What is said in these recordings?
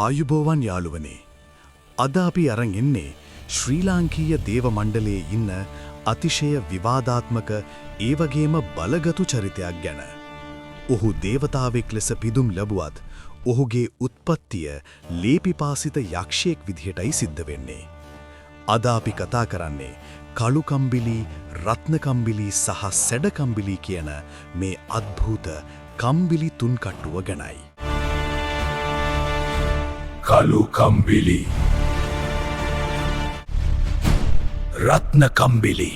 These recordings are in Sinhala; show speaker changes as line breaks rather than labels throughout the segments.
ආයුබෝවන් යාළුවනේ. අද අපි අරන් එන්නේ ශ්‍රී ලාංකීය දේව මණ්ඩලයේ ඉන්න අතිශය විවාදාත්මක ඒ වගේම බලගතු චරිතයක් ගැන. ඔහු දේවතාවෙක් ලෙස පිදුම් ලැබුවත් ඔහුගේ උත්පත්තිය ලේපිපාසිත යක්ෂයෙක් විදිහටයි සිද්ධ වෙන්නේ. අද අපි කතා කරන්නේ කළු කම්බිලි, රත්න කම්බිලි සහ සැඩ කම්බිලි කියන මේ අద్භූත කම්බිලි තුන් කට්ටුව ගැනයි.
කළු කම්බිලි, රත්න කම්බිලි,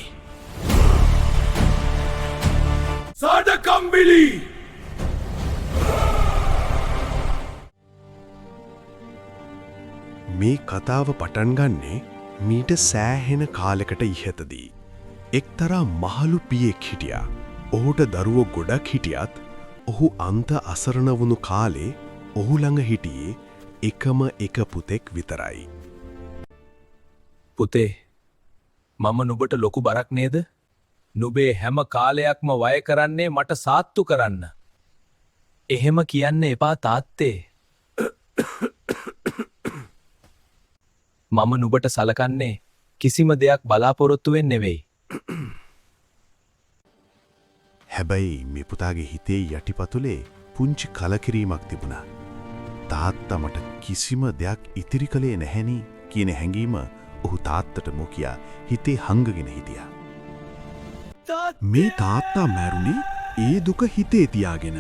සාඩ කම්බිලි.
මේ කතාව පටන් ගන්නේ මීට සෑහෙන කාලෙකට ඉහතදී. එක්තරා මහලු පියෙක් හිටියා. ඔහුට දරුවෝ ගොඩක් හිටියත් ඔහු අන්ත අසරණ වුණු කාලේ ඔහු ළඟ හිටියේ එකම එක පුතෙක් විතරයි.
පුතේ, මම නුඹට ලොකු බරක් නේද? නුඹේ හැම කාලයක්ම වය කරන්නේ මට සාත්තු කරන්න. එහෙම කියන්න එපා තාත්තේ. මම නුඹට සලකන්නේ කිසිම දෙයක් බලාපොරොත්තුවෙන් නෙවෙයි.
හැබැයි මේ පුතාගේ හිතේ යටිපතුලේ පුංචි කලකිරීමක් තිබුණා. තාත්තා මට කිසිම දෙයක් ඉතිරි කළේ නැහෙනි කියන හැඟීම ඔහු තාත්තට මොකියා හිතේ හංගගෙන හිටියා. මේ තාත්තා මැරුණේ ඒ දුක හිතේ තියාගෙන.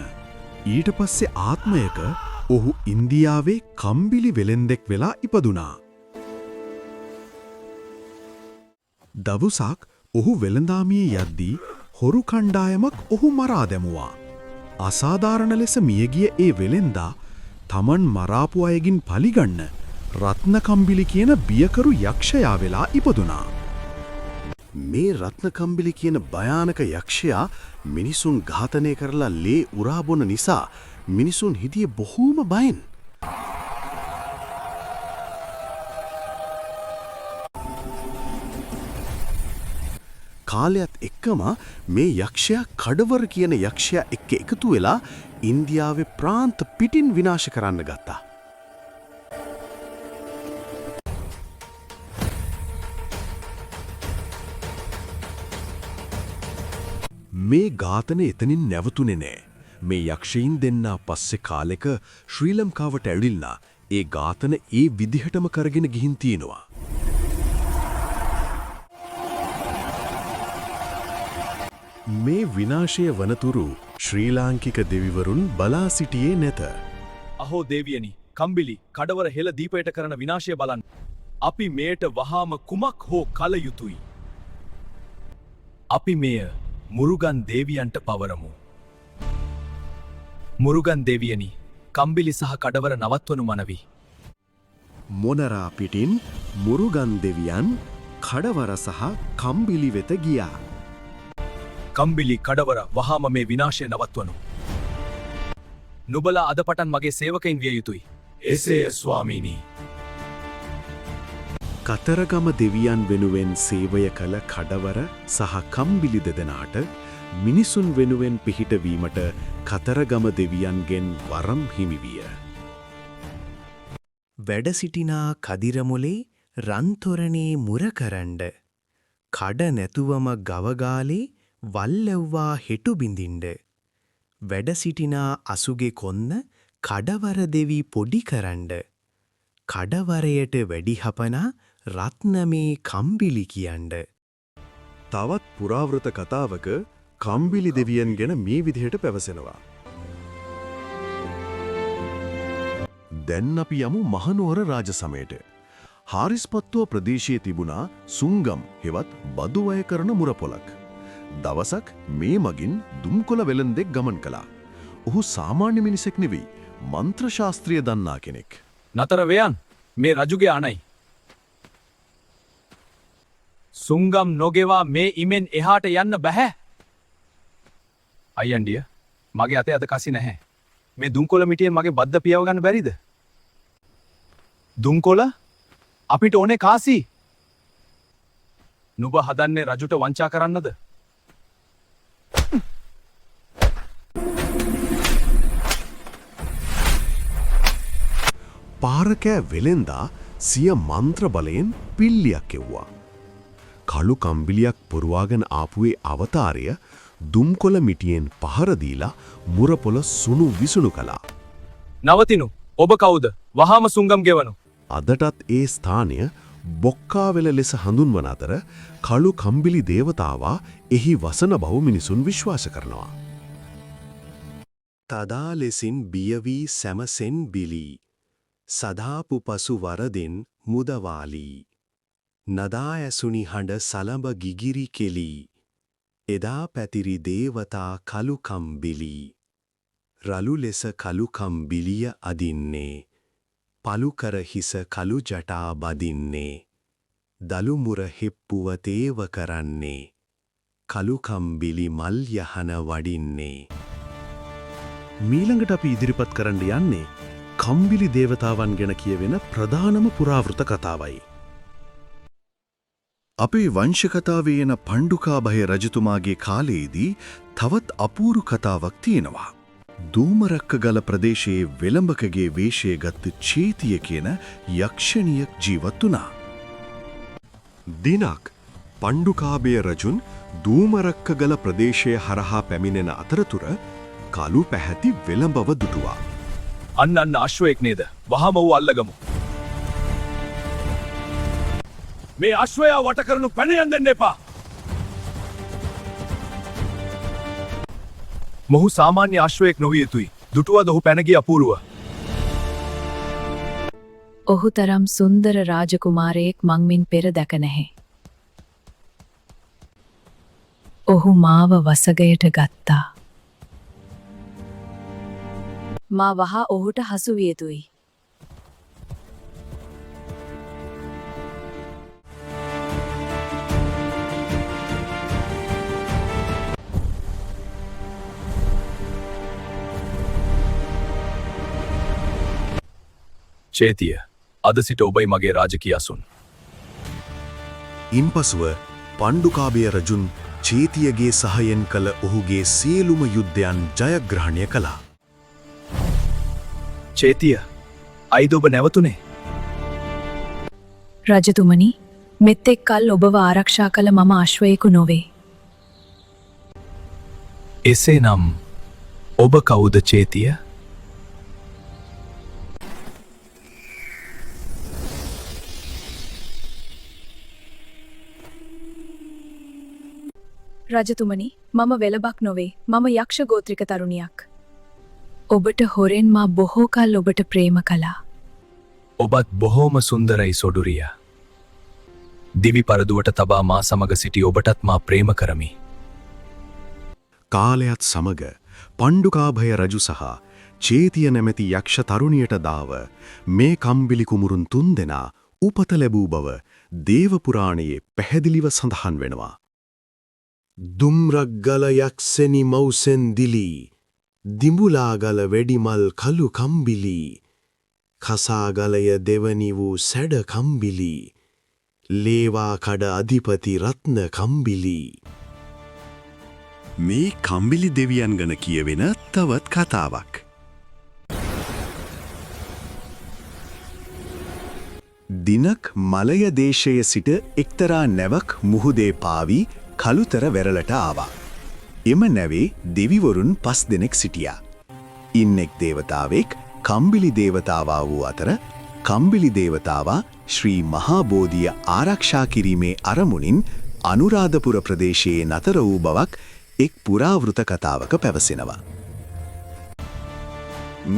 ඊට පස්සේ ආත්මයක ඔහු ඉන්දියාවේ කම්බිලි වෙලෙන්දෙක් වෙලා ඉපදුනා. දවසක් ඔහු වෙළඳාමියේ යද්දී හොරු කණ්ඩායමක් ඔහු මරා දැමුවා. අසාධාරණ ලෙස මියගිය ඒ වෙළෙන්දා තමන් මරාපු අයගින් පලිගන්න රත්න කම්බිලි කියන බියකරු යක්ෂයා වෙලා ඉපදුනා. මේ රත්න කම්බිලි කියන භයානක යක්ෂයා මිනිසුන් ඝාතනය කරලා ලේ උරාබොන නිසා මිනිසුන් හිටියේ බොහෝම බයෙන්. කාලයත් එක්කම මේ යක්ෂයා කඩවර කියන යක්ෂයා එක්ක එකතු වෙලා ඉන්දියාවේ ප්‍රාන්ත පිටින් විනාශ කරන්න ගත්තා. මේ ඝාතනය එතනින් නැවතුනේ නෑ. මේ යක්ෂයින් දෙන්නා පස්සේ කාලෙක ශ්‍රී ලංකාවට ඇවිල්ලා ඒ ඝාතන ඒ විදිහටම කරගෙන ගිහින් තියෙනවා. මේ විනාශය වනතුරු ශ්‍රී ලාංකික දෙවිවරුන් බලා සිටියේ නැත.
අහෝ දේවියනි, කම්බිලි කඩවර හෙළ දීපයට කරන විනාශය බලන්න. අපි මේට වහාම කුමක් හෝ කල යුතුයි. අපි මෙය මුරුගන් දේවියන්ට පවරමු. මුරුගන් දේවියනි, කම්බිලි සහ කඩවර නවත්වනු මනවි.
මොනරා පිටින් මුරුගන් දෙවියන් කඩවර සහ කම්බිලි වෙත ගියා.
කම්බිලි කඩවර වහාම මේ විනාශය නවත්වනු. නුබලා අද පටන් මගේ සේවකයින් විය යුතුයි. එසේය ස්වාමීනි.
කතරගම දෙවියන් වෙනුවෙන් සේවය කළ කඩවර සහ කම්බිලි දෙදෙනාට මිනිසුන් වෙනුවෙන් පිහිටවීමට කතරගම දෙවියන්ගෙන් වරම් හිමි විය.
වැඩ සිටිනා කදිරමුලේ රන්තොරණේ මුරකරන්ඩ කඩ නැතුවම ගවගාලේ වල්ලෙව්වා හෙටු බිඳින්ඩ වැඩ සිටිනා අසුගේ කොන්න කඩවර දෙවි පොඩි කරන්ඩ කඩවරයට වැඩිහපනා රත්නමේ කම්බිලි කියන්ඩ.
තවත් පුරාවෘත කතාවක කම්බිලි දෙවියන් ගැන මේ විදිහට පැවසෙනවා. දැන් අපි යමු මහනුවර රාජසමයට. හාරිස්පත්තුව ප්‍රදේශයේ තිබුණා සුංගම් හෙවත් බදු අය කරන මුරපොලක්. දවසක් මේ මගින් දුම්කොළ වෙළෙන්දෙක් ගමන් කළා. ඔහු සාමාන්‍ය මිනිසෙක් නෙවෙයි, මන්ත්‍ර ශාස්ත්‍රිය දන්නා කෙනෙක්.
නතර වේයන්, මේ රජුගේ අනයි. සුංගම් නොගෙවා මේ ඉමෙන් එහාට යන්න බැහැ. අයියන්ඩිය, මගේ අතේ අද කසි නැහැ. මේ දුම්කොළ මිටියෙන් මගේ බද්ද පියව ගන්න බැරිද? දුම්කොළ අපිට ඕනේ කාසි. නුඹ හදන්නේ රජුට වංචා කරන්නද?
පාර
කුමාරකෑ වෙලෙන්දා සිය මන්ත්‍ර බලයෙන් පිල්ලියක් එව්වා. කළු කම්බිලියක් පුරවාගෙන ආපුවේ අවතාරය දුම්කොළ මිටියෙන් පහරදීලා මුරපොළ සුණු විසුණු කළා.
නවතිනු ඔබ කවුද වහාම සුංගම් ගෙවනු.
අදටත් ඒ ස්ථානය බොක්කාවෙල ලෙස හඳුන්වන අතර කළු කම්බිලි දේවතාවා එහි වසන බව මිනිසුන් විශ්වාස කරනවා.
තදා ලෙසින් බියවී සැමසෙන් බිලී. සදාපු පසු වරදෙන් මුදවාලී. නදා ඇසුනි හඬ සලඹ ගිගිරි කෙලී. එදා පැතිරි දේවතා කළු කම්බිලී. රළු ලෙස කළු කම්බිලිය අදින්නේ. පලුකර හිස කළු ජටා බදින්නේ. දළුමුර හෙප්පුව තේව කරන්නේ. කළු කම්බිලි මල් යහන වඩින්නේ.
මීළඟට අපි ඉදිරිපත් කරන්න යන්නේ කම්බිලි දේවතාවන් ගැන කියවෙන ප්‍රධානම පුරාවෘත කතාවයි.
අපේ වංශකතාවේ එන පණ්ඩුකාභය රජතුමාගේ කාලයේදී තවත් අපූරු කතාවක් තියෙනවා. දූමරක්කගල ප්‍රදේශයේ වෙළඹකගේ වේශය ගත්ත චේතිය කියන යක්ෂණියක් ජීවත් වුණා.
දිනක් පණ්ඩුකාභය රජුන් දූමරක්කගල ප්‍රදේශය හරහා පැමිණෙන අතරතුර කළු පැහැති වෙළඹව දුටුවා.
අන්න අශ්වයෙක් නේද වහාම වූ අල්ලගමු. මේ අශ්වයා වට කරනු පැනයන් දෙන්න එපා. මොහු සාමාන්‍ය අශ්වයෙක් නොවිය යුතුයි. දුටුවද ඔහු පැනගිය අපූරුව.
ඔහු තරම් සුන්දර රාජකුමාරයෙක් මං මින් පෙර දැක නැහැ. ඔහු මාව වසගයට ගත්තා. මා වහා ඔහුට හසු විය යුතුයි.
චේතිය අද සිට ඔබයි මගේ රාජකීය අසුන්.
ඉන්පසුව පණ්ඩුකාභය රජුන් චේතියගේ සහයෙන් කළ ඔහුගේ සියලුම යුද්ධයන් ජයග්‍රහණය කළා.
චේතිය අයිද ඔබ නැවතුනේ.
රජතුමනි, මෙතෙක් කල් ඔබව ආරක්ෂා කළ මම අශ්වයෙකු නොවේ.
එසේනම් ඔබ කවුද චේතිය?
රජතුමනි, මම වෙලබක් නොවේ. මම යක්ෂ ගෝත්‍රික තරුණියක්. ඔබට හොරෙන් මා බොහෝ කල් ඔබට ප්‍රේම කළා.
ඔබත් බොහෝම සුන්දරයි සොඩුරිය. දිවි පරදුවට තබා මා සමග සිටි ඔබටත් මා ප්‍රේම කරමි.
කාලයත් සමග පණ්ඩුකාභය රජු සහ චේතිය නැමැති යක්ෂ තරුණියට දාව මේ කම්බිලි කුමුරුන් 3 දෙනා උපත ලැබූ බව දේවපුරාණයේ පැහැදිලිව සඳහන් වෙනවා. දුම්රක්ගල යක්ෂෙනි මවුසෙන් දිලී. දිඹුලාගල වැඩිමල් කළු කම්බිලී. කසාගලය දෙවනි වූ සැඩ කම්බිලී. ලේවා කඩ අධිපති රත්න කම්බිලී.
මේ කම්බිලි දෙවියන් ගැන කියවෙන තවත් කතාවක්.
දිනක් මලය දේශයේ සිට එක්තරා නැවක් මුහුදේ පාවී කළුතර වෙරළට ආවා. එම නැවේ දෙවිවරුන් 5 දෙනෙක් සිටියා. ඉන්නෙක් දේවතාවෙක් කම්බිලි දේවතාවා වූ අතර කම්බිලි දේවතාවා ශ්‍රී මහා බෝධිය ආරක්ෂා කිරීමේ අරමුණින් අනුරාධපුර ප්‍රදේශයේ නතර වූ බවක් එක් පුරාවෘත කතාවක පැවසෙනවා.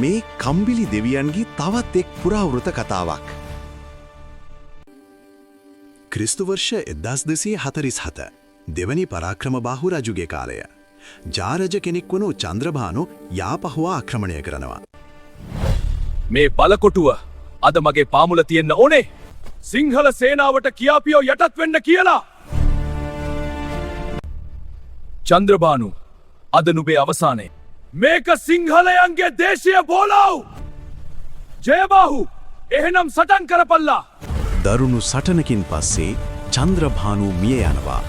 මේ කම්බිලි දෙවියන්ගේ තවත් එක් පුරාවෘත කතාවක්. ක්‍රිස්තු වර්ෂ 1247 දෙවනි පරාක්‍රමබාහු රජුගේ කාලය. ජාරජ කෙනෙක් වුණු චන්ද්‍රභානු යාපහුව ආක්‍රමණය කරනවා.
මේ බලකොටුව අද මගේ පාමුල තියෙන්න ඕනේ. සිංහල සේනාවට කියාපියෝ යටත් වෙන්න කියලා. චන්ද්‍රභානු අද නුඹේ අවසානයේ. මේක සිංහලයන්ගේ දේශීය බෝලව්. ජයබාහු එහෙනම් සටන් කරපල්ලා.
දරුණු සටනකින් පස්සේ චන්ද්‍රභානු මිය යනවා.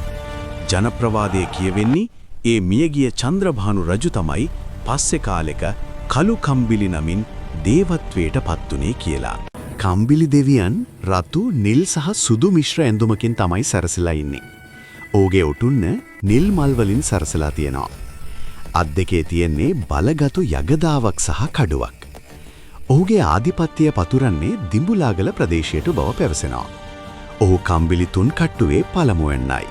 ජනප්‍රවාදයේ කියවෙන්නේ ඒ මියගිය චන්ද්‍රභානු රජු තමයි පස්සේ කාලෙක කළු කම්බිලි නමින් දේවත්වයට පත්ුනේ කියලා.
කම්බිලි දෙවියන් රතු නිල් සහ සුදු මිශ්‍ර ඇඳුමකින් තමයි සැරසිලා ඉන්නේ. ඔහුගේ ඔටුන්න නිල් මල් වලින් සරසලා තියෙනවා. අත් දෙකේ තියෙන්නේ බලගතු යගදාවක් සහ කඩුවක්. ඔහුගේ ආධිපත්‍යය පතුරන්නේ දිඹුලාගල ප්‍රදේශයට බව පැවසෙනවා. ඔහු කම්බිලි තුන් කට්ටුවේ පළමුවන්නයි.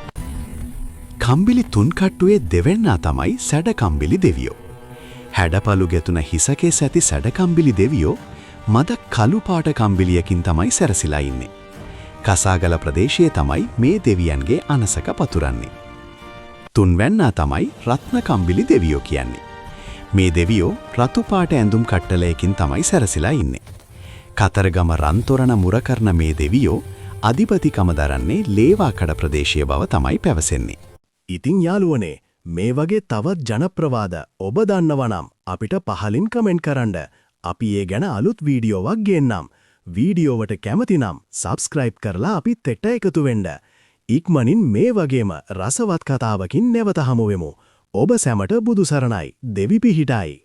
කම්බිලි තුන් කට්ටුවේ දෙවැන්නා තමයි සැඩකම්බිලි දෙවියෝ. හැඩපලු ගැතුන හිසකෙස් ඇති සැඩකම්බිලි දෙවියෝ මද කළු පාට කම්බිලියකින් තමයි සැරසිලා ඉන්නේ. කසාගල ප්‍රදේශයේ තමයි මේ දෙවියන්ගේ අනසක පතුරන්නේ. තුන්වැන්නා තමයි රත්න කම්බිලි දෙවියෝ කියන්නේ. මේ දෙවියෝ රතු පාට ඇඳුම් කට්ටලයකින් තමයි සැරසිලා ඉන්නේ. කතරගම රන්තොරණ මුරකරන මේ දෙවියෝ අධිපතිකම දරන්නේ ලේවාකඩ ප්‍රදේශීය බව තමයි පැවසෙන්නේ.
ඉතින් යාළුවනේ මේ වගේ තවත් ජනප්‍රවාද ඔබ දන්නවනම් අපිට පහලින් කමෙන්ට් කරන්න. අපි ඒ ගැන අලුත් වීඩියෝවක් ගේන්නම්. වීඩියෝවට කැමතිනම් සබ්ස්ක්‍රයිබ් කරලා අපිත් එක්ක එකතු වෙන්න. ඉක්මනින් මේ වගේම රසවත් කතාවකින් නැවත හමු වෙමු. ඔබ සැමට බුදු සරණයි. දෙවි පිහිටයි.